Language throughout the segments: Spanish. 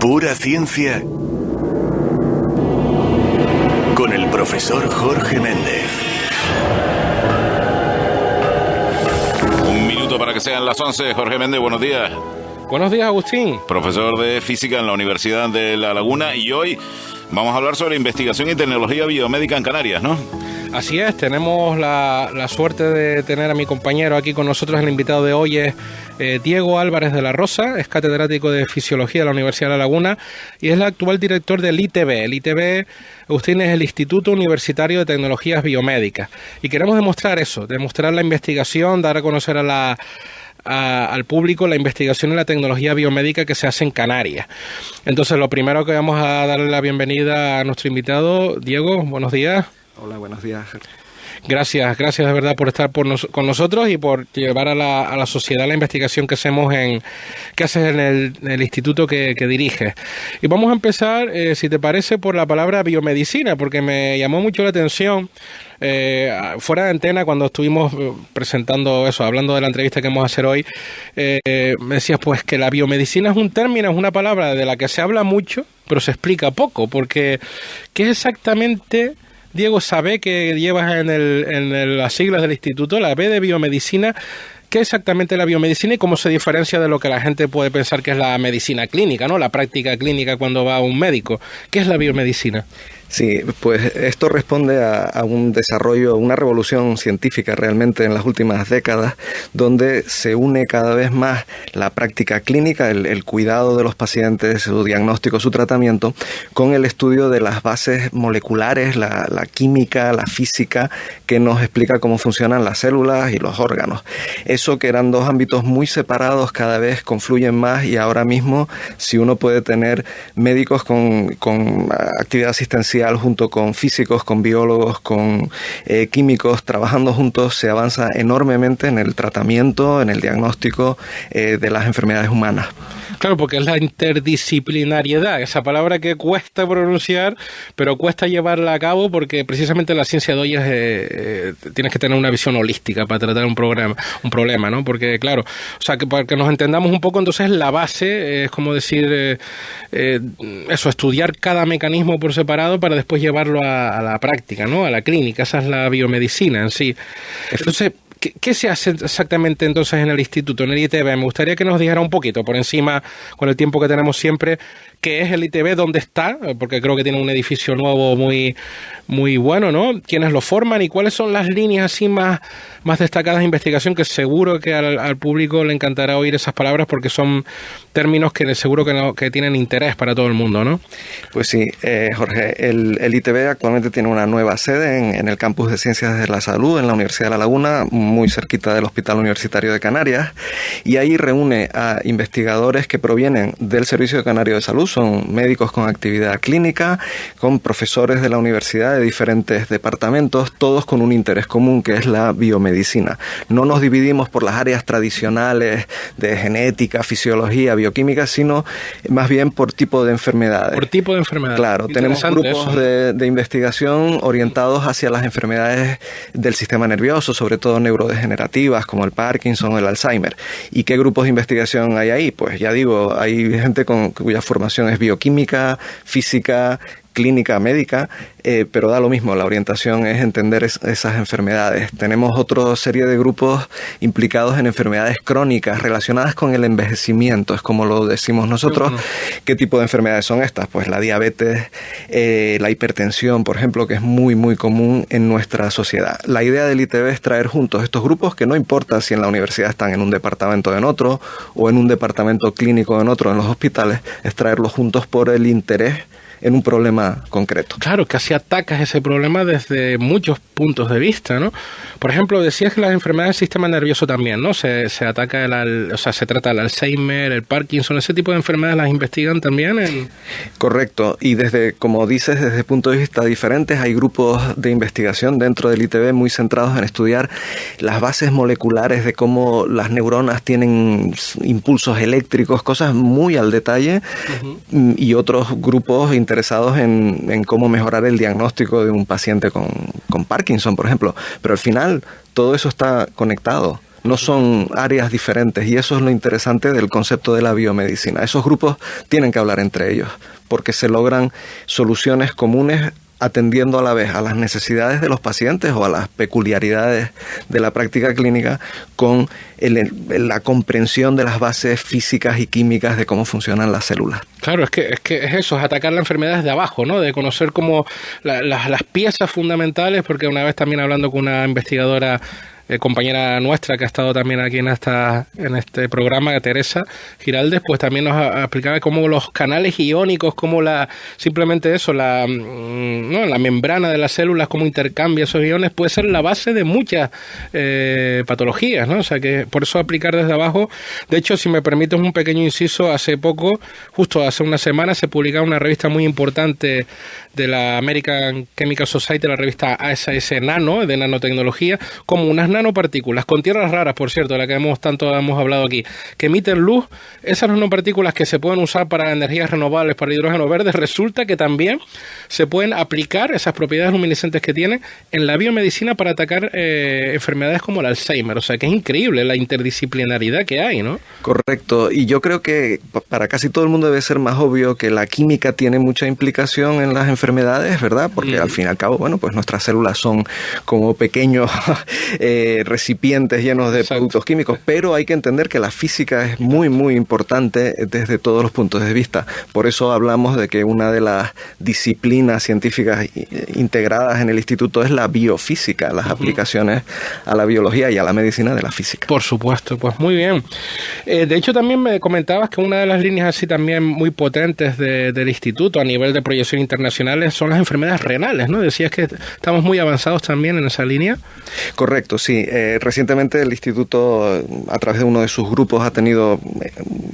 Pura ciencia con el profesor Jorge Méndez. Un minuto para que sean las 11. Jorge Méndez, buenos días. Buenos días, Agustín. Profesor de Física en la Universidad de La Laguna, y hoy vamos a hablar sobre investigación y tecnología biomédica en Canarias, ¿no? Así es, tenemos la suerte de tener a mi compañero aquí con nosotros. El invitado de hoy es Diego Álvarez de la Rosa, es catedrático de Fisiología de la Universidad de La Laguna y es el actual director del ITB. El ITB, Agustín, es el Instituto Universitario de Tecnologías Biomédicas. Y queremos demostrar eso, demostrar la investigación, dar a conocer al público la investigación y la tecnología biomédica que se hace en Canarias. Entonces, lo primero que vamos a darle la bienvenida a nuestro invitado. Diego, buenos días. Hola, buenos días. Gracias de verdad por estar con nosotros y por llevar a la sociedad la investigación que hacemos que haces en el instituto que diriges. Y vamos a empezar, si te parece, por la palabra biomedicina, porque me llamó mucho la atención. Fuera de antena, cuando estuvimos presentando eso, hablando de la entrevista que vamos a hacer hoy, me decías pues que la biomedicina es un término, es una palabra de la que se habla mucho, pero se explica poco, porque ¿qué es exactamente, Diego, sabe que llevas en las siglas del instituto, la B de biomedicina? ¿Qué es exactamente la biomedicina y cómo se diferencia de lo que la gente puede pensar que es la medicina clínica, ¿no? La práctica clínica cuando va a un médico? ¿Qué es la biomedicina? Sí, pues esto responde a un desarrollo, una revolución científica realmente en las últimas décadas, donde se une cada vez más la práctica clínica, el cuidado de los pacientes, su diagnóstico, su tratamiento, con el estudio de las bases moleculares, la química, la física, que nos explica cómo funcionan las células y los órganos. Eso, que eran dos ámbitos muy separados, cada vez confluyen más, y ahora mismo, si uno puede tener médicos con actividad asistencial junto con físicos, con biólogos, con químicos, trabajando juntos, se avanza enormemente en el tratamiento, en el diagnóstico de las enfermedades humanas. Claro, porque es la interdisciplinariedad, esa palabra que cuesta pronunciar, pero cuesta llevarla a cabo, porque precisamente la ciencia de hoy tienes que tener una visión holística para tratar un problema, ¿no? Porque, claro, o sea, que para que nos entendamos un poco, entonces la base es como decir, estudiar cada mecanismo por separado para después llevarlo a la práctica, ¿no? A la clínica. Esa es la biomedicina en sí. Entonces, ¿qué se hace exactamente entonces en el instituto, en el ITB? Me gustaría que nos dijera un poquito, por encima, con el tiempo que tenemos siempre, qué es el ITB, dónde está, porque creo que tiene un edificio nuevo muy, muy bueno, ¿no? ¿Quiénes lo forman y cuáles son las líneas así más destacadas de investigación? Que seguro que al público le encantará oír esas palabras, porque son términos que seguro que tienen interés para todo el mundo, ¿no? Pues sí, Jorge, el ITB actualmente tiene una nueva sede en el campus de Ciencias de la Salud en la Universidad de La Laguna, muy cerquita del Hospital Universitario de Canarias, y ahí reúne a investigadores que provienen del Servicio Canario de Salud, son médicos con actividad clínica, con profesores de la universidad de diferentes departamentos, todos con un interés común, que es la biomedicina. No nos dividimos por las áreas tradicionales de genética, fisiología, bioquímica, sino más bien por tipo de enfermedades. Por tipo de enfermedades. Claro, tenemos grupos de investigación orientados hacia las enfermedades del sistema nervioso, sobre todo neurodegenerativas como el Parkinson o el Alzheimer. ¿Y qué grupos de investigación hay ahí? Pues ya digo, hay gente cuya formación es bioquímica, física, clínica, médica, pero da lo mismo, la orientación es entender esas enfermedades. Tenemos otra serie de grupos implicados en enfermedades crónicas relacionadas con el envejecimiento, es como lo decimos nosotros. ¿Qué tipo de enfermedades son estas? Pues la diabetes, la hipertensión, por ejemplo, que es muy, muy común en nuestra sociedad. La idea del ITB es traer juntos estos grupos, que no importa si en la universidad están en un departamento o en otro, o en un departamento clínico o en otro, en los hospitales, es traerlos juntos por el interés en un problema concreto. Claro, que así atacas ese problema desde muchos puntos de vista, ¿no? Por ejemplo, decías que las enfermedades del sistema nervioso también, ¿no? Se ataca se trata el Alzheimer, el Parkinson, ese tipo de enfermedades las investigan también. Correcto, y como dices, desde puntos de vista diferentes, hay grupos de investigación dentro del ITB muy centrados en estudiar las bases moleculares de cómo las neuronas tienen impulsos eléctricos, cosas muy al detalle, y otros grupos interesados en cómo mejorar el diagnóstico de un paciente con Parkinson, por ejemplo. Pero al final todo eso está conectado. no son áreas diferentes, y eso es lo interesante del concepto de la biomedicina. Esos grupos tienen que hablar entre ellos, porque se logran soluciones comunes atendiendo a la vez a las necesidades de los pacientes o a las peculiaridades de la práctica clínica con la comprensión de las bases físicas y químicas de cómo funcionan las células. Claro, es que es eso, es atacar la enfermedad desde abajo, ¿no? De conocer como las piezas fundamentales, porque una vez también hablando con una investigadora compañera nuestra que ha estado también aquí en este programa, Teresa Giraldes, pues también nos explicaba cómo los canales iónicos, cómo simplemente eso, la membrana de las células, cómo intercambia esos iones, puede ser la base de muchas patologías, ¿no? O sea que por eso aplicar desde abajo. De hecho, si me permites un pequeño inciso, hace poco, justo hace una semana, se publicaba una revista muy importante de la American Chemical Society, la revista ASS Nano, de nanotecnología, como unas nanopartículas con tierras raras, por cierto, de la que tanto hemos hablado aquí, que emiten luz. Esas nanopartículas que se pueden usar para energías renovables, para hidrógeno verde, resulta que también se pueden aplicar esas propiedades luminiscentes que tienen en la biomedicina para atacar enfermedades como el Alzheimer. O sea que es increíble la interdisciplinaridad que hay, ¿no? Correcto, y yo creo que para casi todo el mundo debe ser más obvio que la química tiene mucha implicación en las enfermedades, ¿verdad? Porque al fin y al cabo, bueno, pues nuestras células son como pequeños recipientes llenos de productos químicos, pero hay que entender que la física es muy, muy importante desde todos los puntos de vista. Por eso hablamos de que una de las disciplinas científicas integradas en el instituto es la biofísica, las aplicaciones a la biología y a la medicina de la física. Por supuesto, pues muy bien. De hecho, también me comentabas que una de las líneas así también muy potentes del instituto a nivel de proyección internacionales son las enfermedades renales, ¿no? Decías que estamos muy avanzados también en esa línea. Correcto, sí. Recientemente el instituto, a través de uno de sus grupos, ha tenido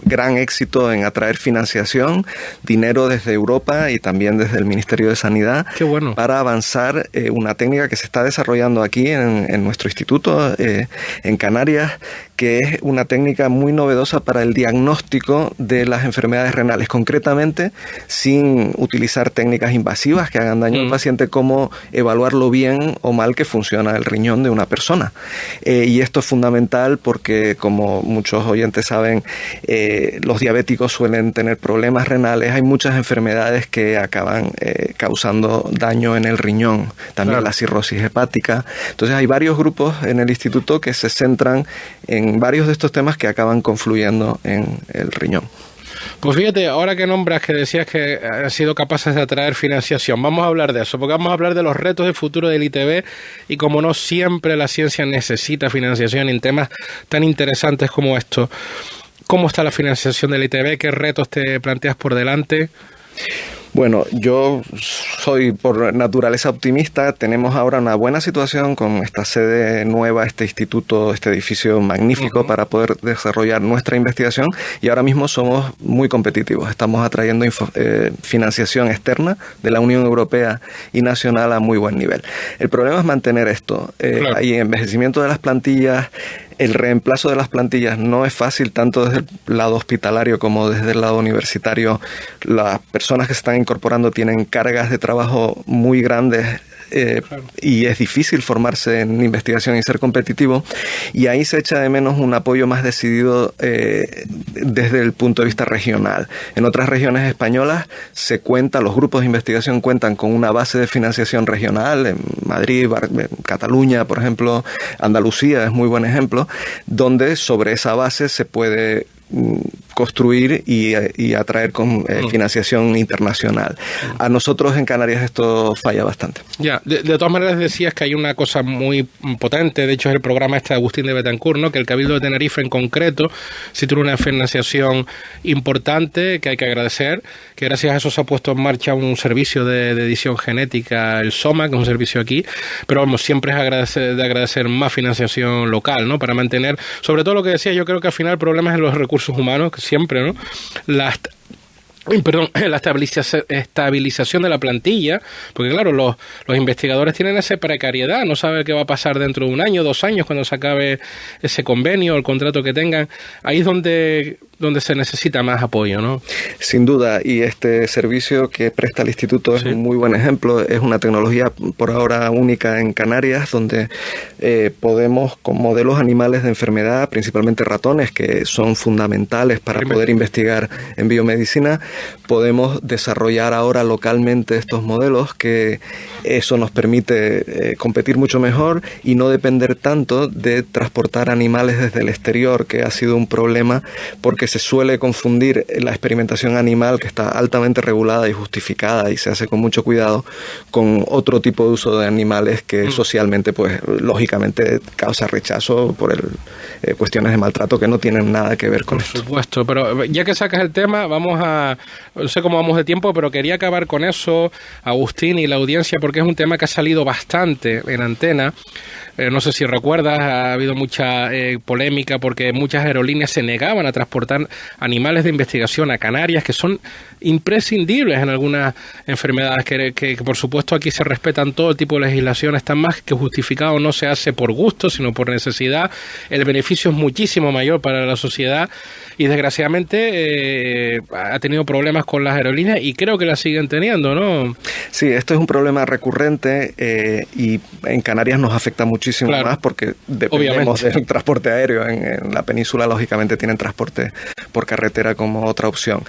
gran éxito en atraer financiación, dinero desde Europa y también desde el Ministerio de Sanidad. Qué bueno. Para avanzar una técnica que se está desarrollando aquí en nuestro instituto, en Canarias, que es una técnica muy novedosa para el diagnóstico de las enfermedades renales, concretamente sin utilizar técnicas invasivas que hagan daño al paciente, como evaluar lo bien o mal que funciona el riñón de una persona. Y esto es fundamental porque, como muchos oyentes saben, los diabéticos suelen tener problemas renales. Hay muchas enfermedades que acaban causando daño en el riñón, también la cirrosis hepática. Entonces hay varios grupos en el instituto que se centran en varios de estos temas que acaban confluyendo en el riñón. Pues fíjate, ahora que nombras, que decías que han sido capaces de atraer financiación, vamos a hablar de eso, porque vamos a hablar de los retos de futuro del ITB y como no siempre la ciencia necesita financiación en temas tan interesantes como estos. ¿Cómo está la financiación del ITB? ¿Qué retos te planteas por delante? Bueno, yo soy por naturaleza optimista. Tenemos ahora una buena situación con esta sede nueva, este instituto, este edificio magnífico para poder desarrollar nuestra investigación, y ahora mismo somos muy competitivos. Estamos atrayendo financiación externa de la Unión Europea y nacional a muy buen nivel. El problema es mantener esto. Hay envejecimiento de las plantillas. El reemplazo de las plantillas no es fácil, tanto desde el lado hospitalario como desde el lado universitario. Las personas que se están incorporando tienen cargas de trabajo muy grandes y es difícil formarse en investigación y ser competitivo, y ahí se echa de menos un apoyo más decidido desde el punto de vista regional. En otras regiones españolas los grupos de investigación cuentan con una base de financiación regional, en Madrid, Cataluña, por ejemplo, Andalucía es muy buen ejemplo, donde sobre esa base se puede construir y atraer con financiación internacional. A nosotros en Canarias esto falla bastante. Ya, de todas maneras decías que hay una cosa muy potente, de hecho es el programa de Agustín de Betancourt, ¿no? Que el Cabildo de Tenerife en concreto sí tiene una financiación importante que hay que agradecer, que gracias a eso se ha puesto en marcha un servicio de edición genética, el SOMA, que es un servicio aquí, pero vamos, siempre es de agradecer más financiación local, ¿no? Para mantener, sobre todo lo que decía, yo creo que al final el problema es en los recursos humanos, que siempre, ¿no? Perdón, la estabilización de la plantilla, porque claro, los investigadores tienen esa precariedad, no saben qué va a pasar dentro de 1 año, 2 años, cuando se acabe ese convenio, el contrato que tengan. Ahí es donde se necesita más apoyo, ¿no? Sin duda, y este servicio que presta el Instituto es un muy buen ejemplo. Es una tecnología por ahora única en Canarias, donde podemos, con modelos animales de enfermedad, principalmente ratones, que son fundamentales para poder investigar en biomedicina, podemos desarrollar ahora localmente estos modelos, que eso nos permite competir mucho mejor y no depender tanto de transportar animales desde el exterior, que ha sido un problema porque se suele confundir la experimentación animal, que está altamente regulada y justificada y se hace con mucho cuidado, con otro tipo de uso de animales que socialmente, pues lógicamente causa rechazo por cuestiones de maltrato que no tienen nada que ver con esto. Por supuesto, pero ya que sacas el tema, no sé cómo vamos de tiempo, pero quería acabar con eso, Agustín, y la audiencia, porque es un tema que ha salido bastante en antena. No sé si recuerdas, ha habido mucha polémica porque muchas aerolíneas se negaban a transportar animales de investigación a Canarias, que son imprescindibles en algunas enfermedades, que por supuesto aquí se respetan todo tipo de legislación, están más que justificado, no se hace por gusto, sino por necesidad. El beneficio es muchísimo mayor para la sociedad y desgraciadamente ha tenido problemas con las aerolíneas y creo que las siguen teniendo, ¿no? Sí, esto es un problema recurrente y en Canarias nos afecta muchísimo más porque dependemos del transporte aéreo. En la península, lógicamente, tienen transporte por carretera como otra opción.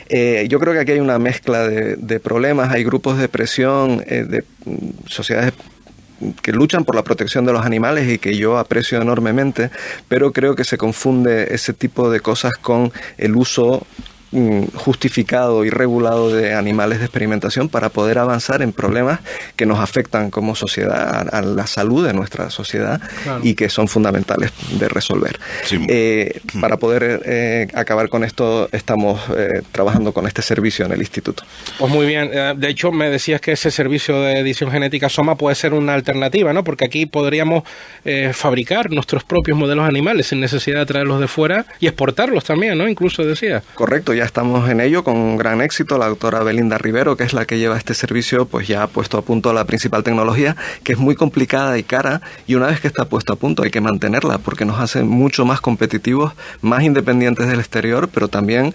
Yo creo que aquí hay una mezcla de problemas. Hay grupos de presión de sociedades que luchan por la protección de los animales y que yo aprecio enormemente, pero creo que se confunde ese tipo de cosas con el uso justificado y regulado de animales de experimentación para poder avanzar en problemas que nos afectan como sociedad, a la salud de nuestra sociedad, y que son fundamentales de resolver. Sí. Para poder acabar con esto, estamos trabajando con este servicio en el Instituto. Pues muy bien. De hecho, me decías que ese servicio de edición genética SOMA puede ser una alternativa, ¿no? Porque aquí podríamos fabricar nuestros propios modelos animales sin necesidad de traerlos de fuera y exportarlos también, ¿no? Incluso decía. Correcto, ya estamos en ello con gran éxito. La doctora Belinda Rivero, que es la que lleva este servicio, pues ya ha puesto a punto la principal tecnología, que es muy complicada y cara, y una vez que está puesta a punto hay que mantenerla porque nos hace mucho más competitivos, más independientes del exterior, pero también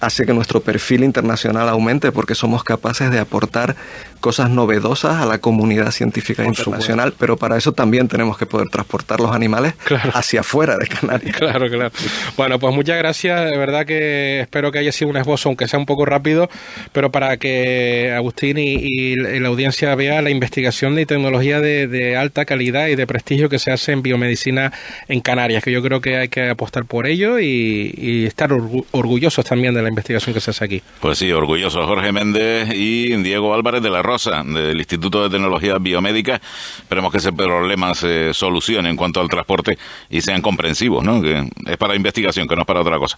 hace que nuestro perfil internacional aumente porque somos capaces de aportar cosas novedosas a la comunidad científica internacional, supuesto. Pero para eso también tenemos que poder transportar los animales hacia afuera de Canarias. Claro. Bueno, pues muchas gracias. De verdad que espero que haya sido un esbozo, aunque sea un poco rápido, pero para que Agustín y la audiencia vea la investigación de tecnología de alta calidad y de prestigio que se hace en biomedicina en Canarias, que yo creo que hay que apostar por ello y estar orgullosos también de la investigación que se hace aquí. Pues sí, orgulloso Jorge Méndez y Diego Álvarez de la Rosa, del Instituto de Tecnología Biomédica. Esperemos que ese problema se solucione en cuanto al transporte y sean comprensivos, ¿no? Que es para investigación, que no es para otra cosa.